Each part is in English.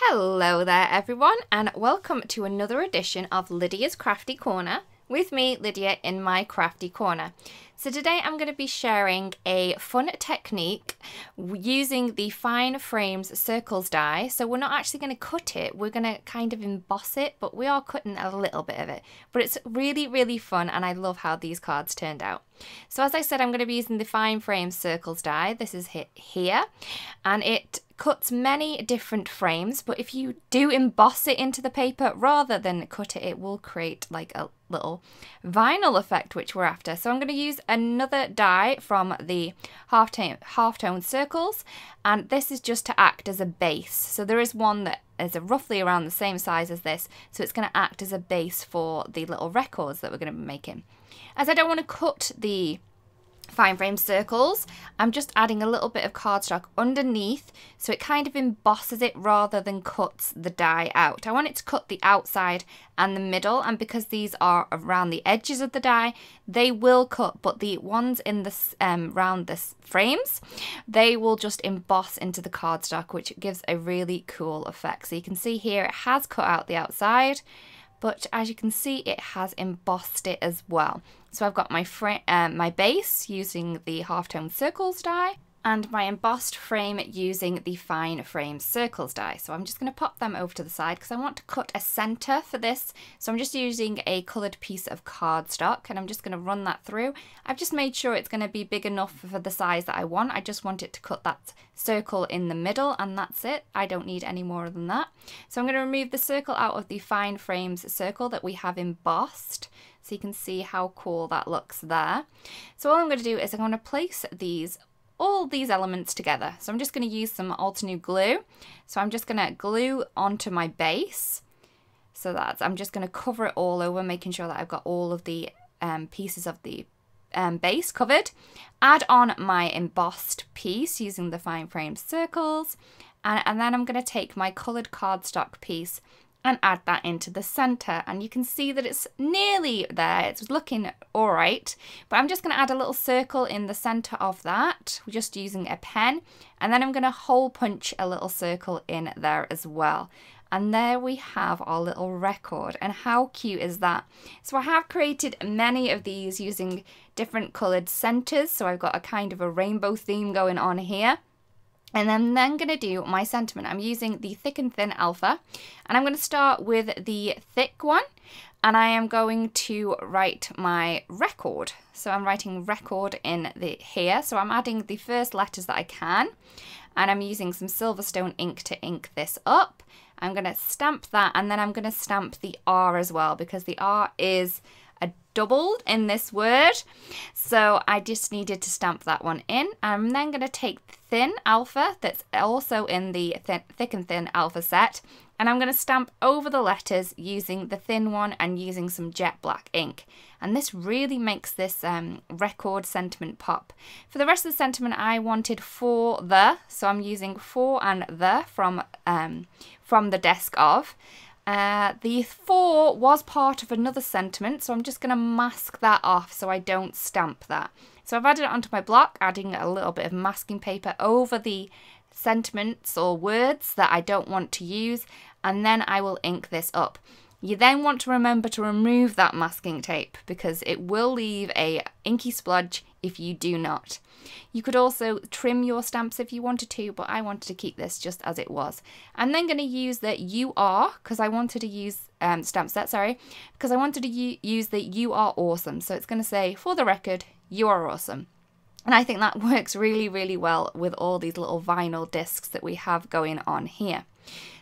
Hello there everyone, and welcome to another edition of Lydia's Crafty Corner with me, Lydia, in my Crafty Corner. So today I'm going to be sharing a fun technique using the Fine Frames Circles die. So we're not actually going to cut it, we're going to kind of emboss it, but we are cutting a little bit of it. But it's really fun and I love how these cards turned out. So as I said, I'm going to be using the Fine Frames Circles die. This is here, and it cuts many different frames, but if you do emboss it into the paper rather than cut it, it will create like a little vinyl effect, which we're after. So I'm going to use another die from the Halftone Circles, and this is just to act as a base. So there is one that is roughly around the same size as this, so it's going to act as a base for the little records that we're going to be making. As I don't want to cut the Fine Frame Circles, I'm just adding a little bit of cardstock underneath so it kind of embosses it rather than cuts the die out. I want it to cut the outside and the middle, and because these are around the edges of the die, they will cut, but the ones in this round the frames, they will just emboss into the cardstock, which gives a really cool effect. So you can see here it has cut out the outside, but as you can see, it has embossed it as well. So I've got my base using the Halftone Circles die and my embossed frame using the Fine Frame Circles die. So I'm just going to pop them over to the side because I want to cut a center for this. So I'm just using a coloured piece of cardstock and I'm just going to run that through. I've just made sure it's going to be big enough for the size that I want. I just want it to cut that circle in the middle, and that's it. I don't need any more than that. So I'm going to remove the circle out of the Fine Frames circle that we have embossed, so you can see how cool that looks there. So all I'm going to do is I'm going to place all these elements together. So I'm just going to use some Altenew glue. So I'm just going to glue onto my base. So I'm just going to cover it all over, making sure that I've got all of the pieces of the base covered. Add on my embossed piece using the Fine Frame Circles, and then I'm going to take my coloured cardstock piece and add that into the center, and you can see that it's nearly there. It's looking all right, but I'm just going to add a little circle in the center of that, just using a pen, and then I'm going to hole punch a little circle in there as well. And there we have our little record, and how cute is that? So I have created many of these using different colored centers, so I've got a kind of a rainbow theme going on here. And I'm then going to do my sentiment. I'm using the Thick and Thin Alpha, and I'm going to start with the thick one, and I am going to write my record. So I'm writing record in here, so I'm adding the first letters that I can, and I'm using some Silverstone ink to ink this up. I'm going to stamp that, and then I'm going to stamp the R as well, because the R is doubled in this word, so I just needed to stamp that one in. I'm then going to take Thin Alpha that's also in the Thick and Thin Alpha set, and I'm going to stamp over the letters using the thin one and using some jet black ink, and this really makes this record sentiment pop. For the rest of the sentiment, I wanted for the, so I'm using for and the from the desk of. The for was part of another sentiment, so I'm just going to mask that off so I don't stamp that. So I've added it onto my block, adding a little bit of masking paper over the sentiments or words that I don't want to use, and then I will ink this up. You then want to remember to remove that masking tape because it will leave a inky splodge if you do not. You could also trim your stamps if you wanted to, but I wanted to keep this just as it was. I'm then going to use the you are, because I wanted to use stamp set, sorry, because I wanted to use the you are awesome. So it's going to say, for the record, you are awesome. And I think that works really well with all these little vinyl discs that we have going on here.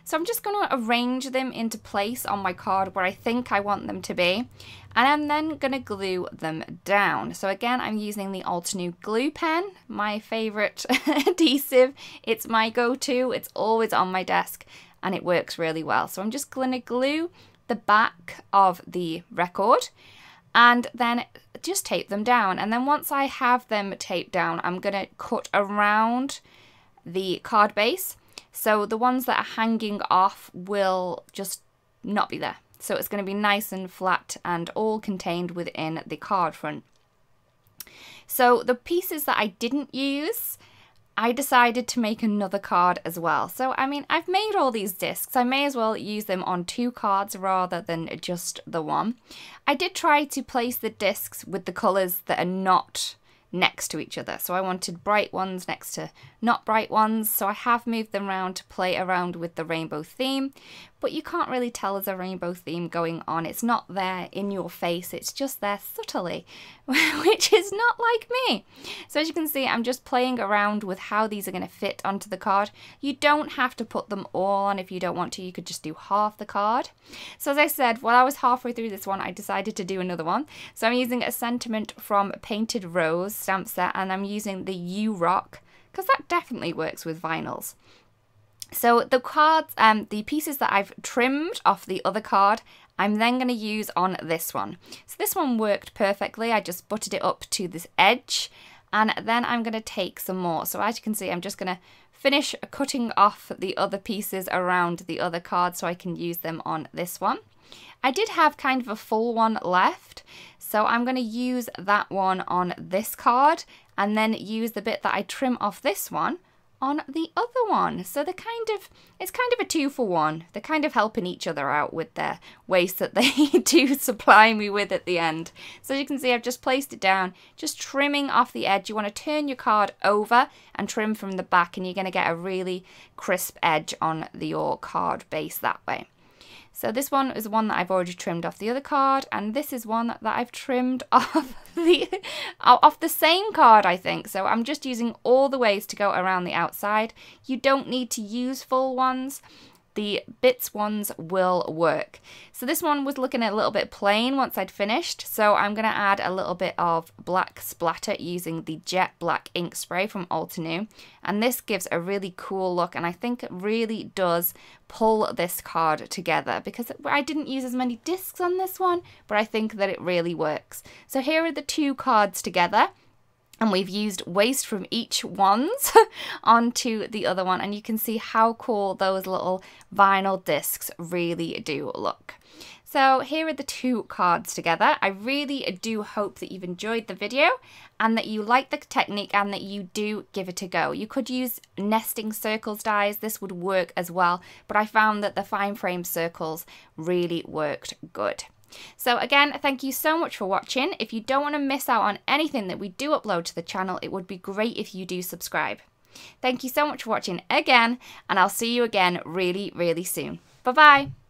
So I'm just going to arrange them into place on my card where I think I want them to be, and I'm then going to glue them down. So again, I'm using the Altenew glue pen, my favourite adhesive. It's my go-to, it's always on my desk, and it works really well. So I'm just going to glue the back of the record and then just tape them down. And then once I have them taped down, I'm going to cut around the card base. So the ones that are hanging off will just not be there. So it's going to be nice and flat and all contained within the card front. So the pieces that I didn't use, I decided to make another card as well. So, I mean, I've made all these discs. I may as well use them on 2 cards rather than just the one. I did try to place the discs with the colours that are not next to each other. So I wanted bright ones next to not bright ones. So I have moved them around to play around with the rainbow theme, but you can't really tell there's a rainbow theme going on. It's not there in your face. It's just there subtly, which is not like me. So as you can see, I'm just playing around with how these are going to fit onto the card. You don't have to put them all on if you don't want to. You could just do half the card. So as I said, while I was halfway through this one, I decided to do another one. So I'm using a sentiment from Painted Rose stamp set, and I'm using the U Rock because that definitely works with vinyls. So the cards, the pieces that I've trimmed off the other card, I'm then going to use on this one. So this one worked perfectly. I just butted it up to this edge, and then I'm going to take some more. So as you can see, I'm just going to finish cutting off the other pieces around the other card so I can use them on this one. I did have kind of a full one left, so I'm going to use that one on this card and then use the bit that I trim off this one on the other one. So they're it's kind of a 2-for-1. They're kind of helping each other out with their waste that they do supply me with at the end. So as you can see, I've just placed it down, just trimming off the edge. You want to turn your card over and trim from the back, and you're going to get a really crisp edge on your card base that way. So this one is one that I've already trimmed off the other card, and this is one that I've trimmed off the same card, I think. So I'm just using all the ways to go around the outside. You don't need to use full ones. The bits ones will work. So this one was looking a little bit plain once I'd finished, so I'm going to add a little bit of black splatter using the Jet Black ink spray from Altenew, and this gives a really cool look, and I think it really does pull this card together because I didn't use as many discs on this one, but I think that it really works. So here are the 2 cards together. And we've used waste from each ones onto the other one. And you can see how cool those little vinyl discs really do look. So here are the 2 cards together. I really do hope that you've enjoyed the video and that you like the technique and that you do give it a go. You could use nesting circles dies. This would work as well. But I found that the fine frame circles really worked good. So again, thank you so much for watching. If you don't want to miss out on anything that we do upload to the channel, it would be great if you do subscribe. Thank you so much for watching again, and I'll see you again really, really soon. Bye-bye.